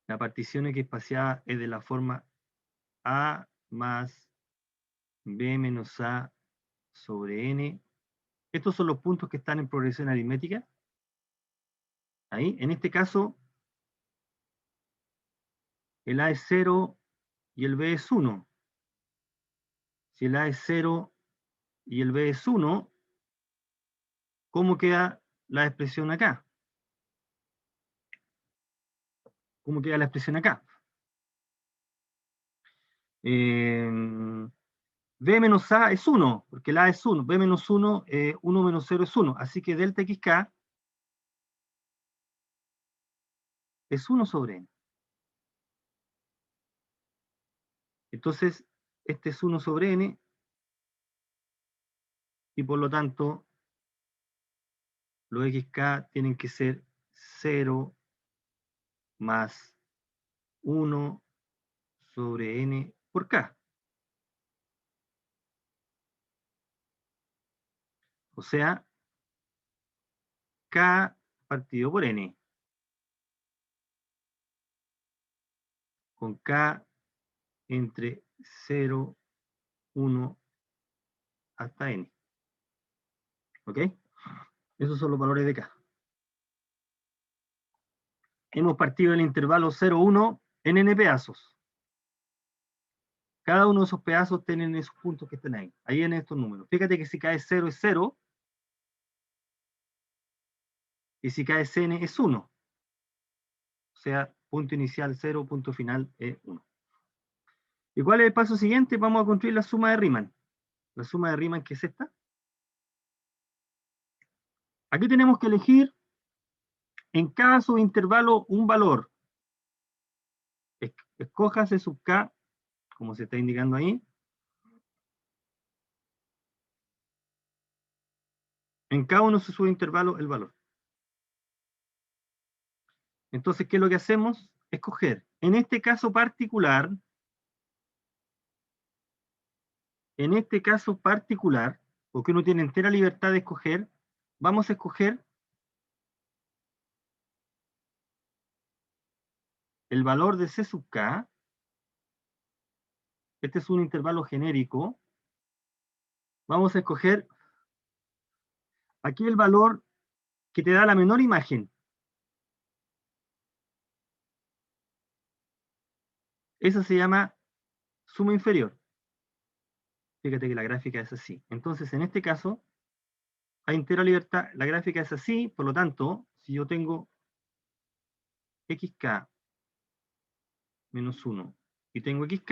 la partición X espaciada es de la forma A más B menos A sobre N. Estos son los puntos que están en progresión aritmética. Ahí, en este caso, el A es 0 y el B es 1. Si el A es 0 y el B es 1, ¿cómo queda la expresión acá? ¿Cómo queda la expresión acá? B menos A es 1, porque el A es 1. B menos 1, 1 menos 0 es 1. Así que delta xk es 1 sobre n. Entonces, este es 1 sobre n, y por lo tanto, los xk tienen que ser 0 más 1 sobre n por k. O sea, k partido por n. Con k entre 0, 1 hasta n. ¿Ok? Esos son los valores de k. Hemos partido el intervalo 0, 1 en n pedazos. Cada uno de esos pedazos tienen esos puntos que están ahí. Ahí en estos números. Fíjate que si cae 0 es 0. Y si cae n es 1. O sea, punto inicial 0, punto final es 1. ¿Y cuál es el paso siguiente? Vamos a construir la suma de Riemann. La suma de Riemann, que es esta. Aquí tenemos que elegir en cada subintervalo un valor. Escoja C sub k, como se está indicando ahí. En cada uno de sus subintervalos el valor. Entonces, ¿qué es lo que hacemos? Escoger. En este caso particular, porque uno tiene entera libertad de escoger, vamos a escoger el valor de C sub K. Este es un intervalo genérico. Vamos a escoger aquí el valor que te da la menor imagen. Esa se llama suma inferior. Fíjate que la gráfica es así. Entonces, en este caso, a entera libertad, la gráfica es así, por lo tanto, si yo tengo xk menos 1 y tengo xk,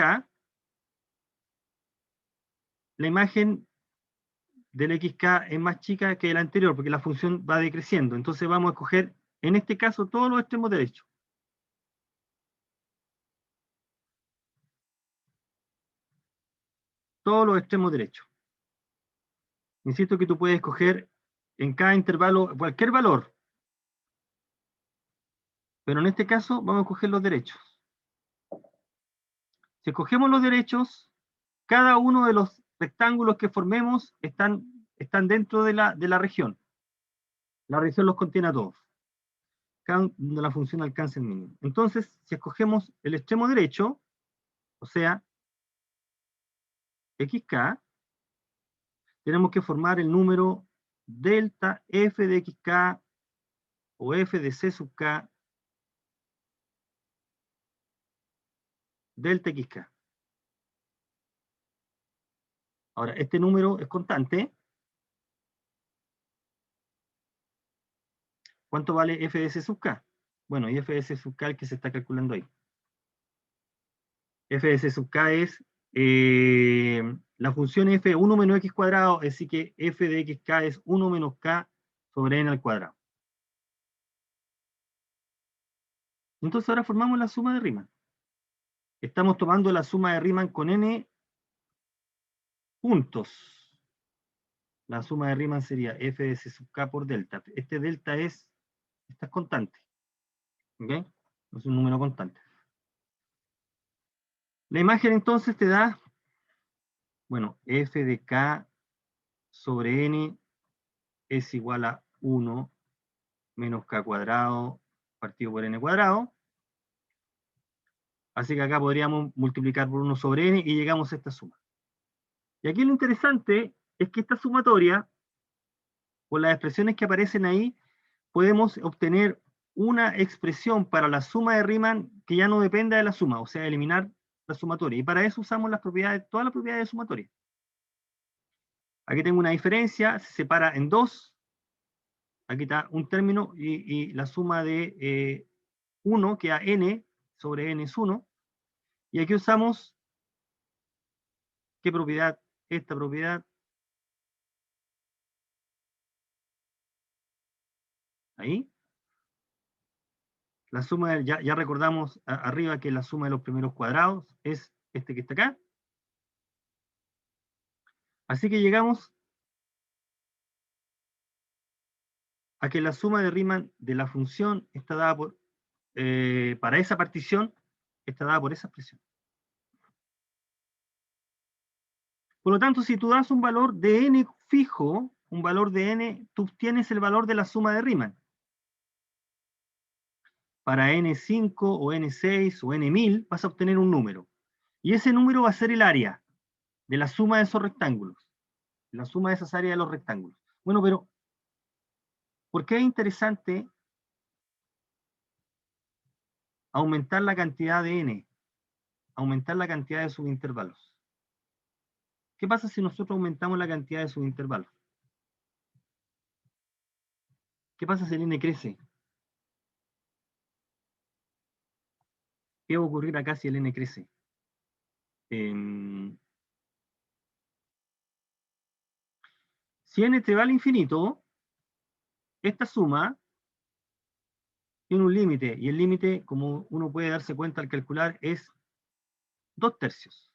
la imagen del xk es más chica que la anterior, porque la función va decreciendo. Entonces vamos a escoger, en este caso, todos los extremos derechos. Todos los extremos derechos. Insisto que tú puedes escoger en cada intervalo cualquier valor, pero en este caso vamos a escoger los derechos. Si escogemos los derechos, cada uno de los rectángulos que formemos están dentro de la región. La región los contiene a todos. Cada de la función alcanza el mínimo. Entonces, si escogemos el extremo derecho, o sea, xk, tenemos que formar el número delta f de xk o f de c sub k delta xk. Ahora, este número es constante. ¿Cuánto vale f de c sub k? Bueno, y f de c sub k es el que se está calculando ahí. F de c sub k es la función f 1 menos x cuadrado, es decir que f de xk es 1 menos k sobre n al cuadrado. Entonces ahora formamos la suma de Riemann. Estamos tomando la suma de Riemann con n puntos. La suma de Riemann sería f de c sub k por delta. Este delta esta es constante. ¿Ok? Es un número constante. La imagen entonces te da, bueno, f de k sobre n es igual a 1 menos k cuadrado partido por n cuadrado. Así que acá podríamos multiplicar por 1 sobre n y llegamos a esta suma. Y aquí lo interesante es que esta sumatoria, por las expresiones que aparecen ahí, podemos obtener una expresión para la suma de Riemann que ya no dependa de la suma, o sea, eliminar la sumatoria. Y para eso usamos las propiedades, todas las propiedades de sumatoria. Aquí tengo una diferencia, se separa en dos. Aquí está un término y la suma de 1 queda n sobre n es 1. Y aquí usamos, ¿qué propiedad? Esta propiedad. Ahí. La suma, ya recordamos arriba que la suma de los primeros cuadrados es este que está acá. Así que llegamos a que la suma de Riemann de la función está dada por, para esa partición, está dada por esa expresión. Por lo tanto, si tú das un valor de n fijo, un valor de n, tú tienes el valor de la suma de Riemann. Para n5 o n6 o n1000 vas a obtener un número. Y ese número va a ser el área de la suma de esos rectángulos. La suma de esas áreas de los rectángulos. Bueno, pero ¿por qué es interesante aumentar la cantidad de n? Aumentar la cantidad de subintervalos. ¿Qué pasa si nosotros aumentamos la cantidad de subintervalos? ¿Qué pasa si el n crece? ¿Qué va a ocurrir acá si el n crece? Si n te va al infinito, esta suma tiene un límite, y el límite, como uno puede darse cuenta al calcular, es 2/3.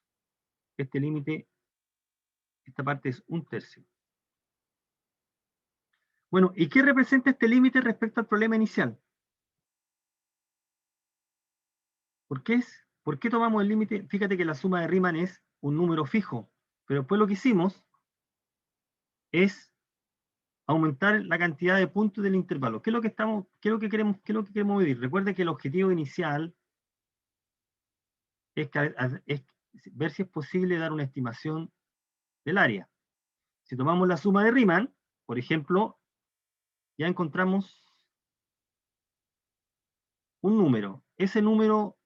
Este límite, esta parte es 1/3. Bueno, ¿y qué representa este límite respecto al problema inicial? ¿Por qué tomamos el límite? Fíjate que la suma de Riemann es un número fijo, pero después lo que hicimos es aumentar la cantidad de puntos del intervalo. ¿Qué es lo que queremos medir? Recuerda que el objetivo inicial es ver si es posible dar una estimación del área. Si tomamos la suma de Riemann, por ejemplo, ya encontramos un número. Ese número,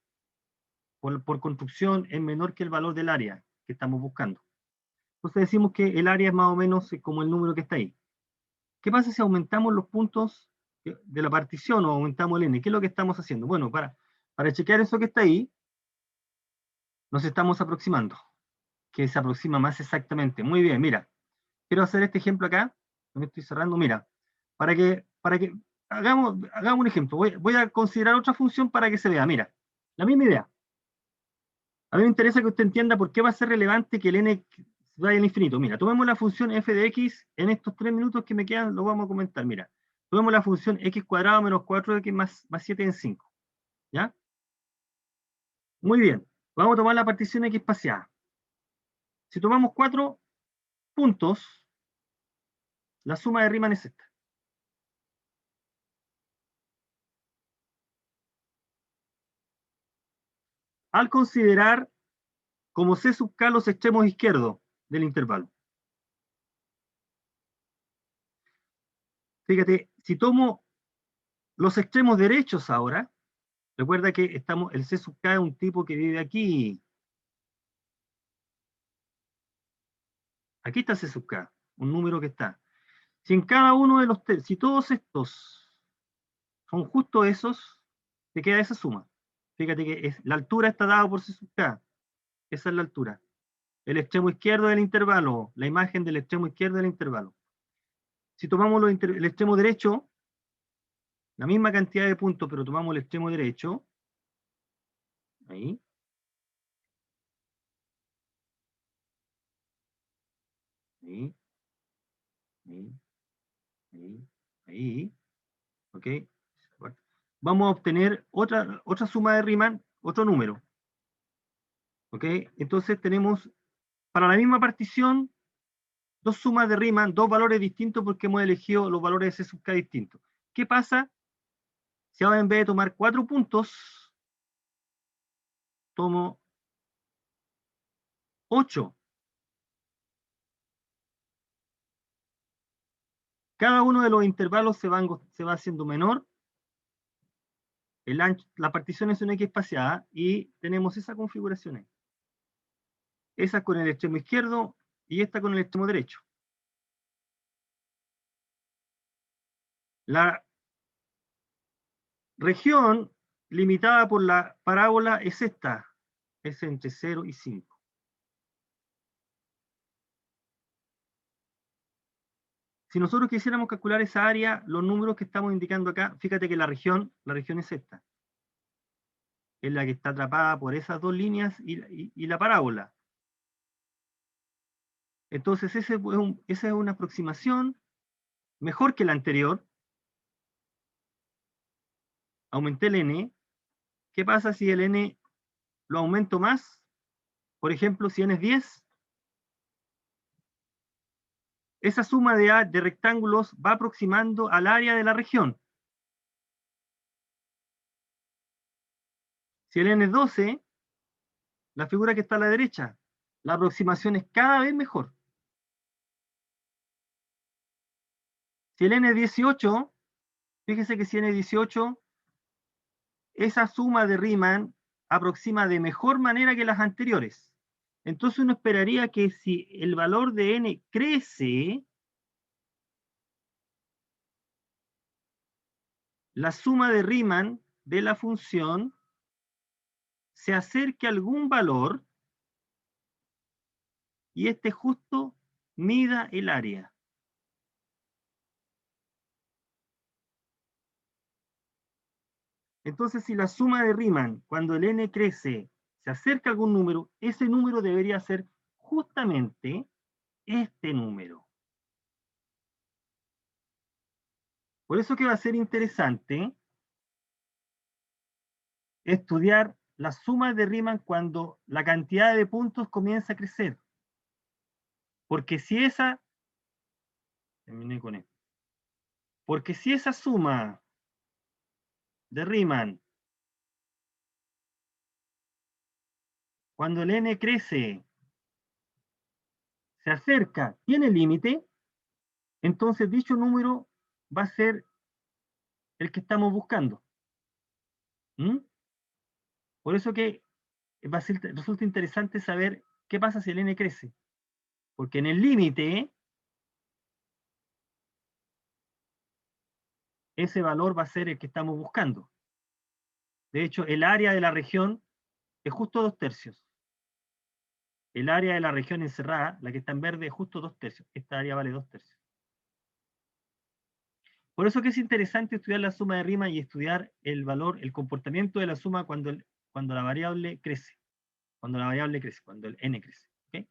por construcción, es menor que el valor del área que estamos buscando. Entonces decimos que el área es más o menos como el número que está ahí. ¿Qué pasa si aumentamos los puntos de la partición o aumentamos el n? ¿Qué es lo que estamos haciendo? Bueno, para chequear eso que está ahí, nos estamos aproximando, que se aproxima más exactamente. Muy bien, mira, quiero hacer este ejemplo acá, me estoy cerrando, mira, para que hagamos un ejemplo. Voy a considerar otra función para que se vea, mira, la misma idea. A mí me interesa que usted entienda por qué va a ser relevante que el n vaya al infinito. Mira, tomemos la función f de x, en estos 3 minutos que me quedan, lo vamos a comentar, mira. Tomemos la función x cuadrado menos 4x más 7 en 5, ¿ya? Muy bien, vamos a tomar la partición x espaciada. Si tomamos 4 puntos, la suma de Riemann es esta. Al considerar como c sub k los extremos izquierdos del intervalo. Fíjate, si tomo los extremos derechos ahora, recuerda que el c sub k es un tipo que vive aquí. Aquí está c sub k, un número que está. Si en cada uno de si todos estos son justo esos, te queda esa suma. Fíjate que la altura está dada por c sub k. Esa es la altura. El extremo izquierdo del intervalo, la imagen del extremo izquierdo del intervalo. Si tomamos el extremo derecho, la misma cantidad de puntos, pero tomamos el extremo derecho, ahí, ahí, ahí, ahí, ahí, ok, vamos a obtener otra suma de Riemann, otro número, ok, entonces tenemos para la misma partición dos sumas de Riemann, dos valores distintos porque hemos elegido los valores de C sub k distintos. ¿Qué pasa si ahora en vez de tomar 4 puntos, tomo 8? Cada uno de los intervalos se va haciendo menor, la partición es una X espaciada y tenemos esa configuración ahí. Esa con el extremo izquierdo y esta con el extremo derecho. La región limitada por la parábola es esta, es entre 0 y 5. Si nosotros quisiéramos calcular esa área, los números que estamos indicando acá, fíjate que la región es esta. Es la que está atrapada por esas dos líneas y la parábola. Entonces, esa es una aproximación mejor que la anterior. Aumenté el n. ¿Qué pasa si el n lo aumento más? Por ejemplo, si n es 10, esa suma de rectángulos va aproximando al área de la región. Si el n es 12, la figura que está a la derecha, la aproximación es cada vez mejor. Si el n es 18, fíjese que si n es 18, esa suma de Riemann aproxima de mejor manera que las anteriores. Entonces uno esperaría que si el valor de n crece, la suma de Riemann de la función se acerque a algún valor y este justo mida el área. Entonces, si la suma de Riemann, cuando el n crece, se acerca a algún número, ese número debería ser justamente este número. Por eso que va a ser interesante estudiar las sumas de Riemann cuando la cantidad de puntos comienza a crecer. Porque si terminé con esto. Porque si esa suma de Riemann, cuando el n crece, se acerca, tiene límite, entonces dicho número va a ser el que estamos buscando. ¿Mm? Por eso que resulta interesante saber qué pasa si el n crece. Porque en el límite, ese valor va a ser el que estamos buscando. De hecho, el área de la región es justo 2/3. El área de la región encerrada, la que está en verde, es justo 2/3. Esta área vale 2/3. Por eso que es interesante estudiar la suma de Riemann y estudiar el valor, el comportamiento de la suma cuando la variable crece. Cuando la variable crece, cuando el n crece. ¿Okay?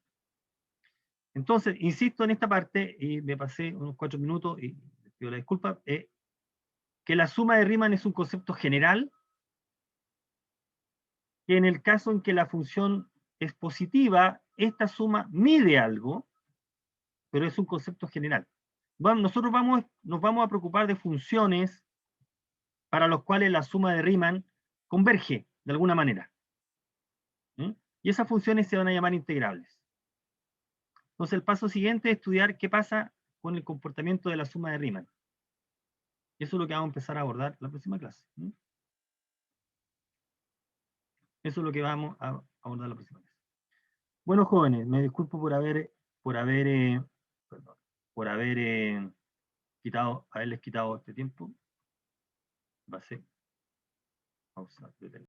Entonces, insisto en esta parte, y me pasé unos 4 minutos, y les pido la disculpa, que la suma de Riemann es un concepto general, que en el caso en que la función es positiva, esta suma mide algo, pero es un concepto general. Bueno, nosotros nos vamos a preocupar de funciones para los cuales la suma de Riemann converge de alguna manera. ¿Mm? Y esas funciones se van a llamar integrables. Entonces el paso siguiente es estudiar qué pasa con el comportamiento de la suma de Riemann. Y eso es lo que vamos a empezar a abordar la próxima clase. ¿Mm? Eso es lo que vamos a abordar la próxima clase. Bueno, jóvenes, me disculpo por haberles quitado este tiempo. Va a ser pausa.